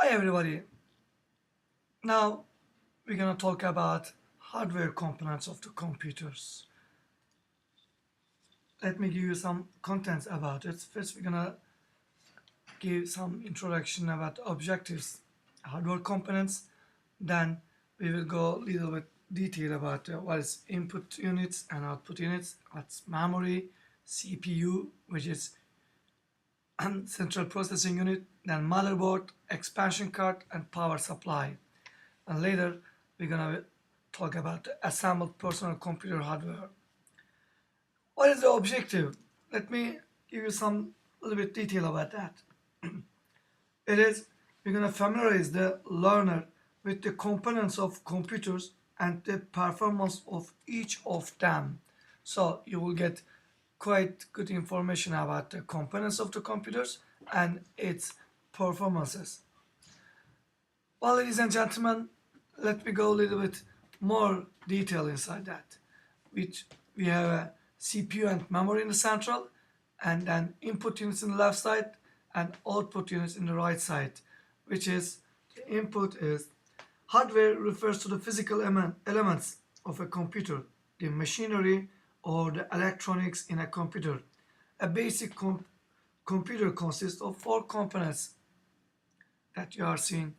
Hi everybody. Now we're gonna talk about hardware components of the computers. Let me give you some contents about it. First we're gonna give some introduction about objectives, hardware components. Then we will go a little bit detail about what is input units and output units, what's memory, CPU, which is central processing unit, then motherboard, expansion card, and power supply. And later we're gonna talk about the assembled personal computer hardware. What is the objective? Let me give you some little bit detail about that. It is we're gonna familiarize the learner with the components of computers and the performance of each of them. So you will get quite good information about the components of the computers and its performances. Well, ladies and gentlemen, let me go a little bit more detail inside that. Which we have a CPU and memory in the central, and then input units in the left side and output units in the right side. Which is the input is hardware refers to the physical elements of a computer, the machinery or the electronics in a computer. A basic computer consists of four components that you are seeing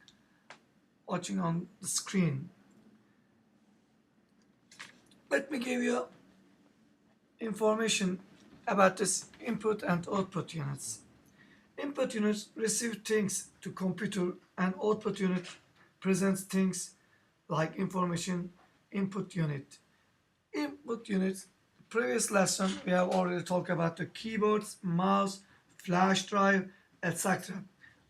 watching on the screen. Let me give you information about this input and output units. Input units receive things to computer and output unit presents things like information input unit. Input units, previous lesson we have already talked about the keyboards, mouse, flash drive, etc.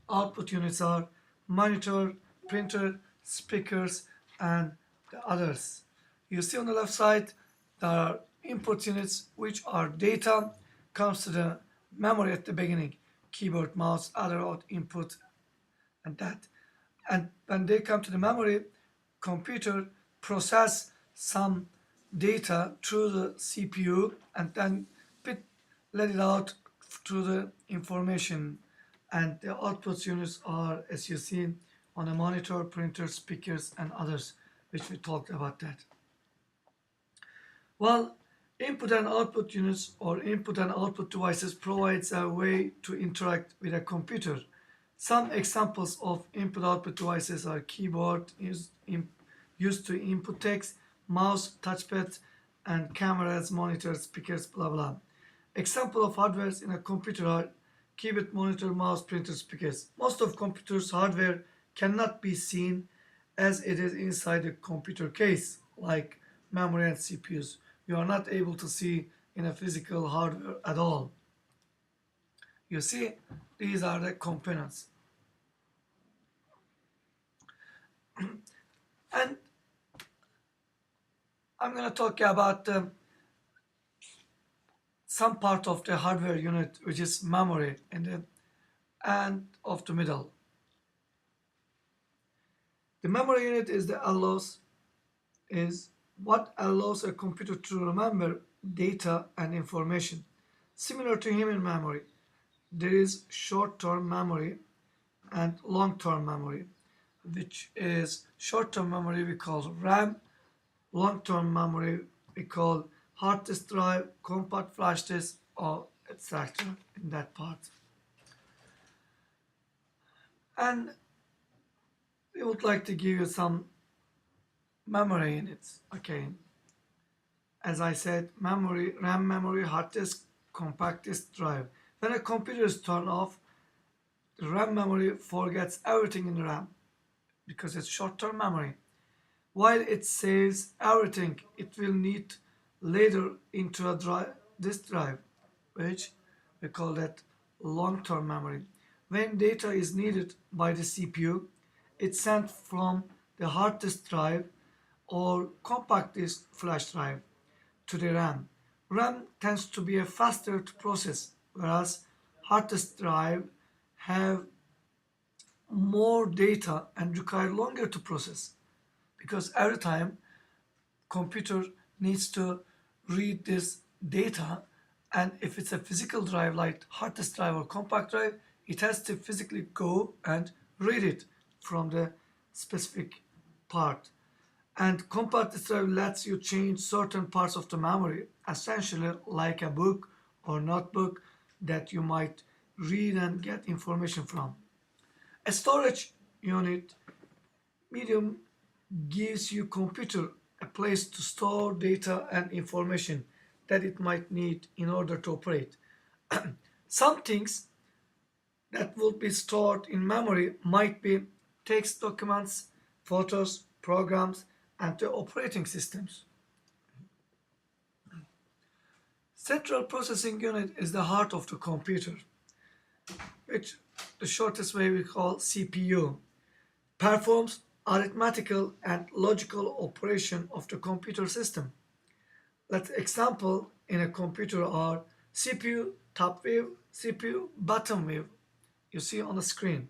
Output units are monitor, printer, speakers, and the others. You see on the left side there are input units which are data comes to the memory at the beginning, keyboard, mouse, other input, and that. And when they come to the memory, computer process some data through the CPU and then let it out to the information. And the output units are, as you see, on a monitor, printer, speakers, and others, which we talked about that. Well, input and output units or input and output devices provides a way to interact with a computer. Some examples of input-output devices are keyboard used to input text, mouse, touchpad, and cameras, monitors, speakers, blah blah. Example of hardwares in a computer are keyboard, monitor, mouse, printer, speakers. Most of computers' hardware cannot be seen as it is inside the computer case, like memory and CPUs. You are not able to see in a physical hardware at all. You see, these are the components. And I'm going to talk about some part of the hardware unit, which is memory in the end of the middle. The memory unit is what allows a computer to remember data and information. Similar to human memory, there is short-term memory and long-term memory, which is short-term memory we call RAM, long-term memory we call hard disk drive, compact flash disk, or etc. in that part. And we would like to give you some memory units. Okay, as I said, memory, RAM memory, hard disk, compact disk drive. When a computer is turned off, the RAM memory forgets everything in the RAM because it's short-term memory. While it saves everything it will need later into a disk drive, which we call that long-term memory. When data is needed by the CPU, it's sent from the hard disk drive or compact disk flash drive to the RAM. RAM tends to be faster to process, whereas hard disk drive have more data and require longer to process because every time computer needs to read this data, and if it's a physical drive like hard disk drive or compact drive, it has to physically go and read it from the specific part. And compact disk drive lets you change certain parts of the memory, essentially like a book or notebook that you might read and get information from. A storage unit medium gives you computer a place to store data and information that it might need in order to operate. Some things that will be stored in memory might be text documents, photos, programs, and the operating systems. Central processing unit is the heart of the computer, which the shortest way we call CPU, performs arithmetical and logical operation of the computer system. Let's example in a computer are CPU top view, CPU bottom view. You see on the screen.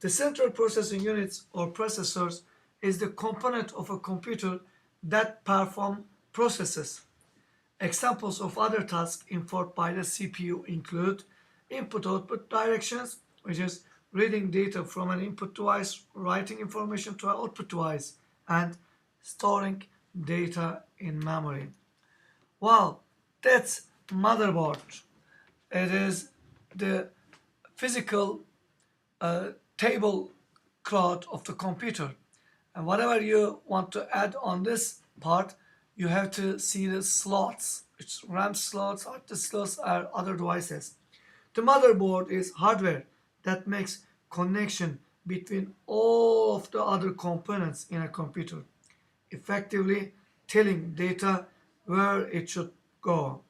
The central processing units or processors is the component of a computer that perform processes. Examples of other tasks involved by the CPU include input-output directions, which is reading data from an input device, writing information to an output device, and storing data in memory. Well, that's motherboard. It is the physical tablecloth of the computer. And whatever you want to add on this part, you have to see the slots, which RAM slots, hard disk slots, or other devices. The motherboard is hardware that makes connection between all of the other components in a computer, effectively telling data where it should go.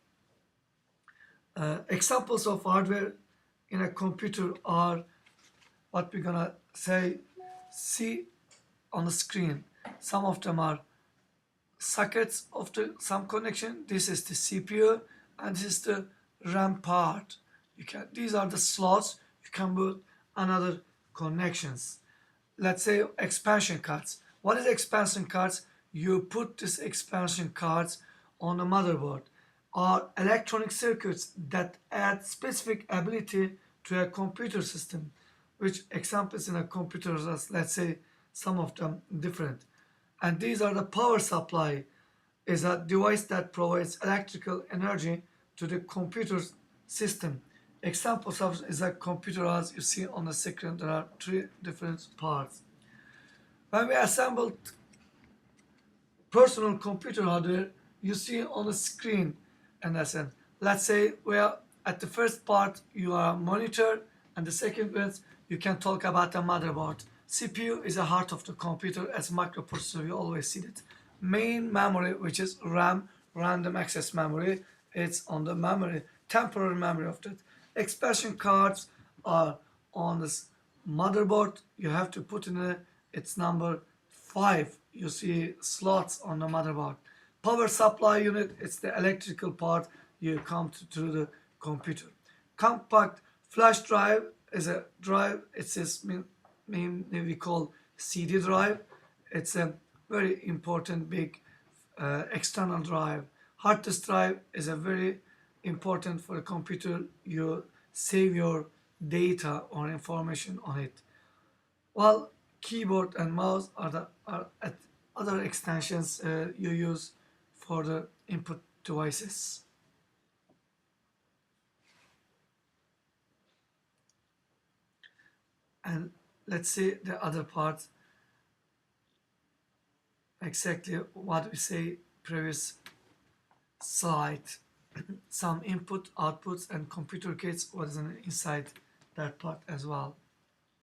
Examples of hardware in a computer are what we're gonna see on the screen. Some of them are sockets of some connection. This is the CPU and this is the RAM part. These are the slots. You can put another connections. Let's say expansion cards. What is expansion cards? You put this expansion cards on the motherboard, are electronic circuits that add specific ability to a computer system, which examples in a computer are, let's say, some of them different. And these are the power supply, is a device that provides electrical energy to the computer system. Examples of is a computer, as you see on the screen, there are three different parts. When we assembled personal computer hardware, you see on the screen, and that's it. Let's say we are at the first part you are monitor, and the second part you can talk about the motherboard. CPU is the heart of the computer. As microprocessor, you always see it. Main memory, which is RAM, random access memory, it's on the memory, temporary memory of that. Expansion cards are on this motherboard. You have to put in it's number 5. You see slots on the motherboard. Power supply unit, it's the electrical part you come to the computer. Compact flash drive is a drive. It's this mainly we call CD drive. It's a very important big external drive. Hard disk drive is a very important for a computer. You save your data or information on it. While keyboard and mouse are other extensions you use for the input devices. And let's see the other part, exactly what we say previous slide. Some input, outputs, and computer kits was inside that part as well.